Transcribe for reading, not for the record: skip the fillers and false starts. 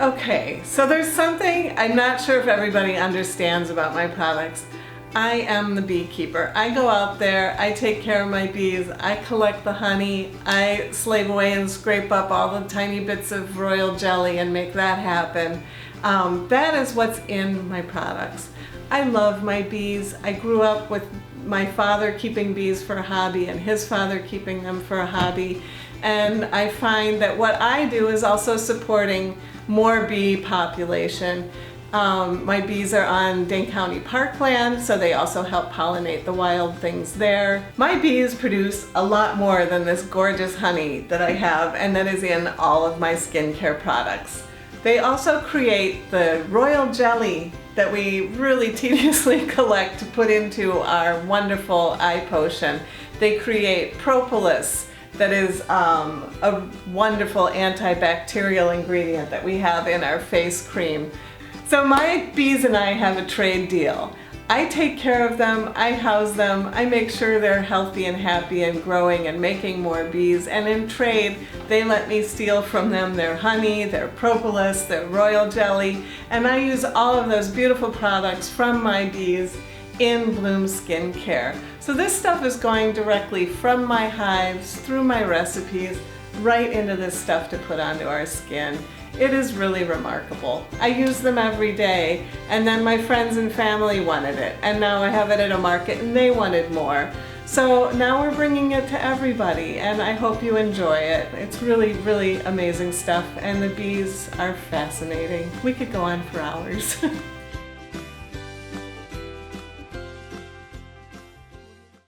Okay, so there's something I'm not sure if everybody understands about my products. I am the beekeeper. I go out there, I take care of my bees, I collect the honey, I slave away and scrape up all the tiny bits of royal jelly and make that happen. That is what's in my products. I love my bees. I grew up with my father keeping bees for a hobby and his father keeping them for a hobby. And I find that what I do is also supporting more bee population. My bees are on Dane County parkland, so they also help pollinate the wild things there. My bees produce a lot more than this gorgeous honey that I have and that is in all of my skincare products. They also create the royal jelly that we really tediously collect to put into our wonderful eye potion. They create propolis, that is a wonderful antibacterial ingredient that we have in our face cream. So my bees and I have a trade deal. I take care of them, I house them, I make sure they're healthy and happy and growing and making more bees, and in trade they let me steal from them their honey, their propolis, their royal jelly, and I use all of those beautiful products from my bees in Bloom Skincare. So this stuff is going directly from my hives, through my recipes, right into this stuff to put onto our skin. It is really remarkable. I use them every day, and then my friends and family wanted it, and now I have it at a market and they wanted more. So now we're bringing it to everybody, and I hope you enjoy it. It's really, really amazing stuff, and the bees are fascinating. We could go on for hours.